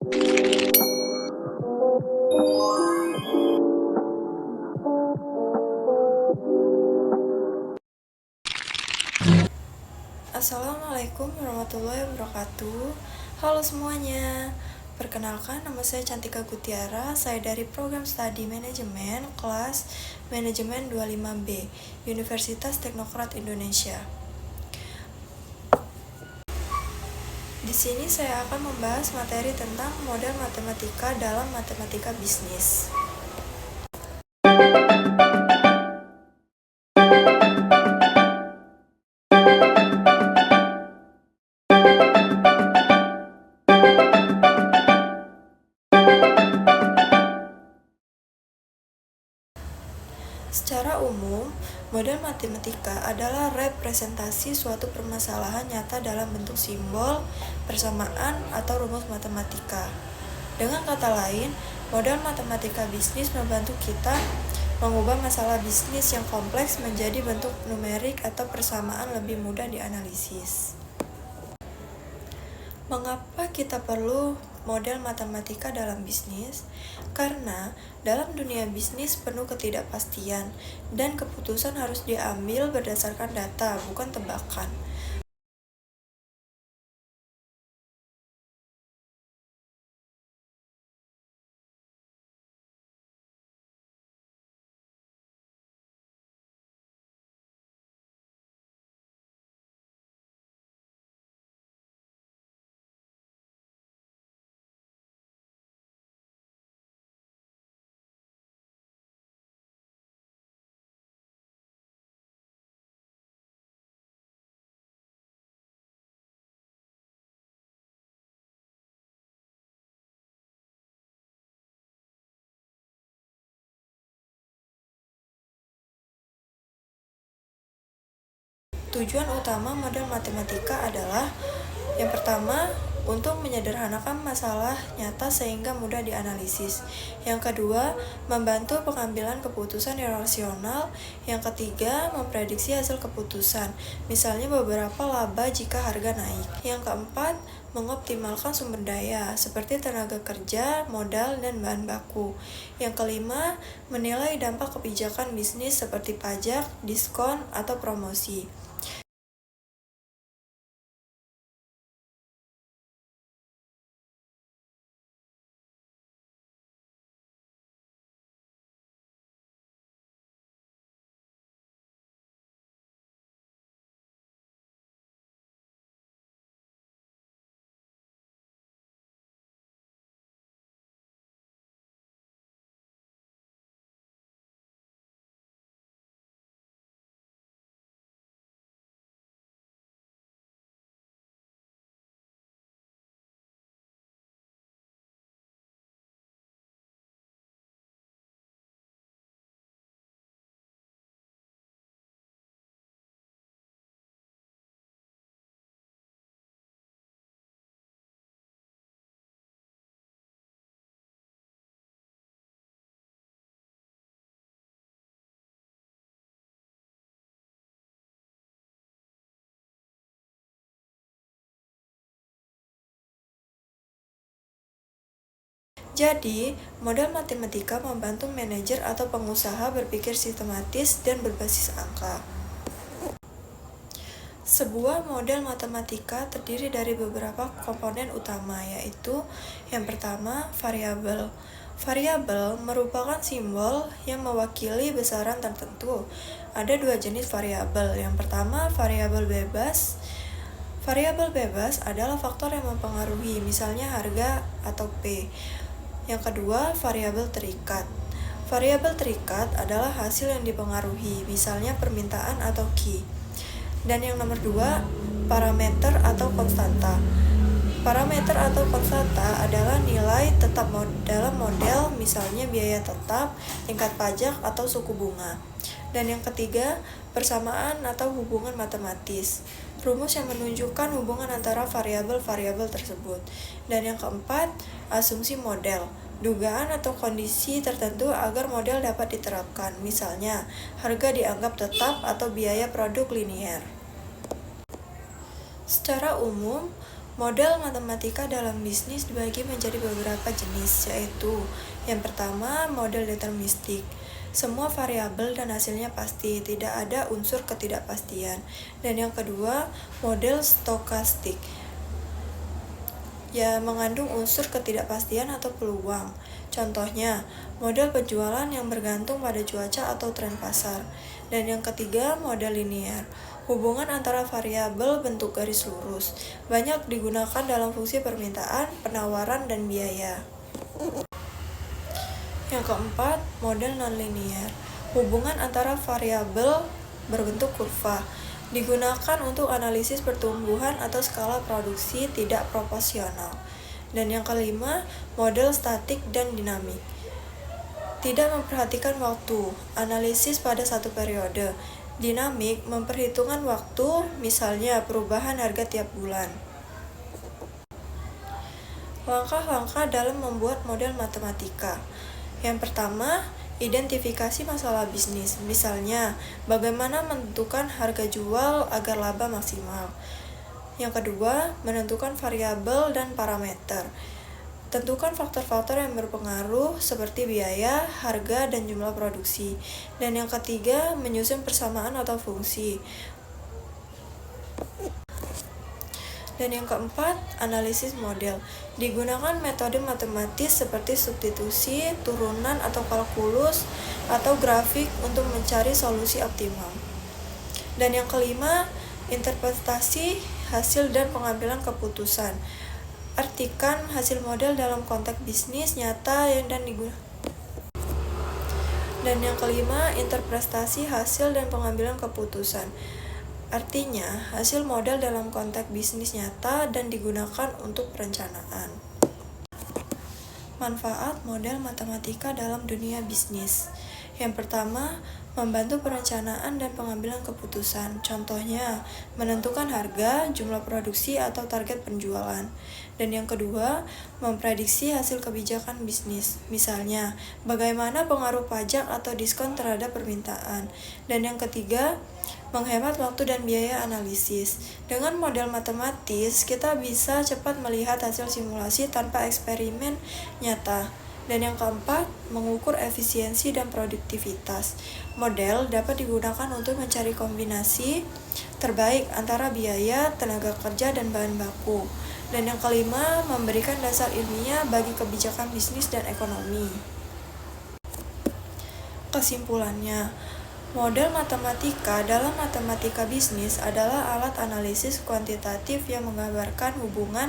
Assalamualaikum warahmatullahi wabarakatuh. Halo semuanya. Perkenalkan, nama saya Cantika Gutiara. Saya dari program studi manajemen kelas manajemen 25B, Universitas Teknokrat Indonesia. Di sini saya akan membahas materi tentang model matematika dalam matematika bisnis. Secara umum, model matematika adalah representasi suatu permasalahan nyata dalam bentuk simbol, persamaan, atau rumus matematika. Dengan kata lain, model matematika bisnis membantu kita mengubah masalah bisnis yang kompleks menjadi bentuk numerik atau persamaan lebih mudah dianalisis. Mengapa kita perlu model matematika dalam bisnis? Karena dalam dunia bisnis penuh ketidakpastian dan keputusan harus diambil berdasarkan data, bukan tebakan. Tujuan utama model matematika adalah yang pertama, untuk menyederhanakan masalah nyata sehingga mudah dianalisis. Yang kedua, membantu pengambilan keputusan yang rasional. Yang ketiga, memprediksi hasil keputusan, misalnya beberapa laba jika harga naik. Yang keempat, mengoptimalkan sumber daya, seperti tenaga kerja, modal, dan bahan baku. Yang kelima, menilai dampak kebijakan bisnis seperti pajak, diskon, atau promosi. Jadi, model matematika membantu manajer atau pengusaha berpikir sistematis dan berbasis angka. Sebuah model matematika terdiri dari beberapa komponen utama, yaitu yang pertama, variabel. Variabel merupakan simbol yang mewakili besaran tertentu. Ada dua jenis variabel. Yang pertama, variabel bebas. Variabel bebas adalah faktor yang mempengaruhi, misalnya harga atau P. Yang kedua, variabel terikat. Variabel terikat adalah hasil yang dipengaruhi, misalnya permintaan atau Q. Dan yang nomor dua, parameter atau konstanta. Parameter atau konstanta adalah nilai tetap dalam model, misalnya biaya tetap, tingkat pajak, atau suku bunga. Dan yang ketiga, persamaan atau hubungan matematis. Rumus yang menunjukkan hubungan antara variabel-variabel tersebut. Dan yang keempat, asumsi model. Dugaan atau kondisi tertentu agar model dapat diterapkan, misalnya harga dianggap tetap atau biaya produk linier. Secara umum, Model matematika dalam bisnis dibagi menjadi beberapa jenis, yaitu yang pertama, model deterministik. Semua variabel dan hasilnya pasti, tidak ada unsur ketidakpastian. Dan yang kedua, model stokastik. Ya, mengandung unsur ketidakpastian atau peluang. Contohnya, model penjualan yang bergantung pada cuaca atau tren pasar. Dan yang ketiga, model linear. Hubungan antara variabel bentuk garis lurus. Banyak digunakan dalam fungsi permintaan, penawaran, dan biaya. Yang keempat, model nonlinear. Hubungan antara variabel berbentuk kurva. Digunakan untuk analisis pertumbuhan atau skala produksi tidak proporsional. Dan yang kelima, model statik dan dinamik. Tidak memperhatikan waktu, analisis pada satu periode. Dinamik memperhitungkan waktu, misalnya perubahan harga tiap bulan. Langkah-langkah dalam membuat model matematika. Yang pertama, identifikasi masalah bisnis. Misalnya, bagaimana menentukan harga jual agar laba maksimal. Yang kedua, menentukan variabel dan parameter. Tentukan faktor-faktor yang berpengaruh seperti biaya, harga, dan jumlah produksi. Dan yang ketiga, menyusun persamaan atau fungsi. Dan yang keempat, analisis model. Digunakan metode matematis seperti substitusi, turunan atau kalkulus, atau grafik untuk mencari solusi optimal. Dan yang kelima, interpretasi hasil dan pengambilan keputusan. Artikan hasil model dalam konteks bisnis nyata dan digunakan. Dan yang kelima, interpretasi hasil dan pengambilan keputusan. Artinya, hasil model dalam konteks bisnis nyata dan digunakan untuk perencanaan. Manfaat model matematika dalam dunia bisnis. Yang pertama, membantu perencanaan dan pengambilan keputusan. Contohnya, menentukan harga, jumlah produksi, atau target penjualan. Dan yang kedua, memprediksi hasil kebijakan bisnis. Misalnya, bagaimana pengaruh pajak atau diskon terhadap permintaan. Dan yang ketiga, menghemat waktu dan biaya analisis. Dengan model matematis, kita bisa cepat melihat hasil simulasi tanpa eksperimen nyata. Dan yang keempat, mengukur efisiensi dan produktivitas. Model dapat digunakan untuk mencari kombinasi terbaik antara biaya, tenaga kerja, dan bahan baku. Dan yang kelima, memberikan dasar ilmiah bagi kebijakan bisnis dan ekonomi. Kesimpulannya, model matematika dalam matematika bisnis adalah alat analisis kuantitatif yang menggambarkan hubungan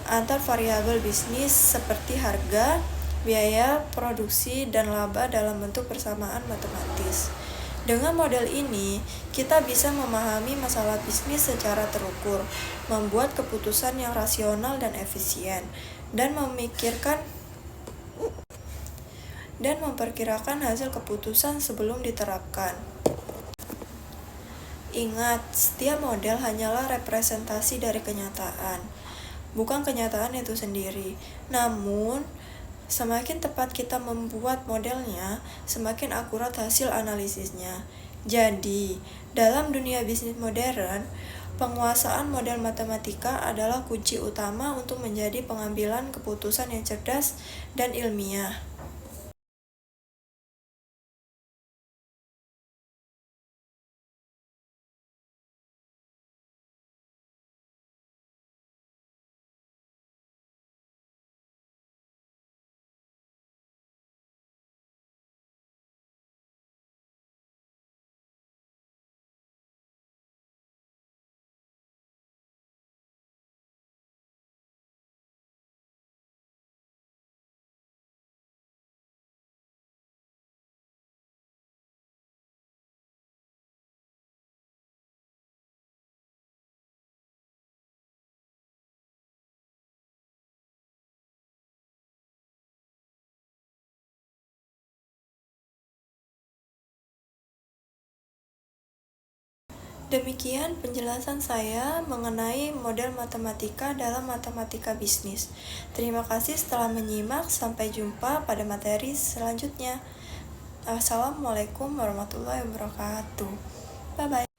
antar variabel bisnis seperti harga, biaya, produksi, dan laba dalam bentuk persamaan matematis. Dengan model ini, kita bisa memahami masalah bisnis secara terukur, membuat keputusan yang rasional dan efisien, dan memperkirakan hasil keputusan sebelum diterapkan. Ingat, setiap model hanyalah representasi dari kenyataan, bukan kenyataan itu sendiri. Namun, semakin tepat kita membuat modelnya, semakin akurat hasil analisisnya. Jadi, dalam dunia bisnis modern, penguasaan model matematika adalah kunci utama untuk menjadi pengambilan keputusan yang cerdas dan ilmiah. Demikian penjelasan saya mengenai model matematika dalam matematika bisnis. Terima kasih telah menyimak. Sampai jumpa pada materi selanjutnya. Assalamualaikum warahmatullahi wabarakatuh. Bye-bye.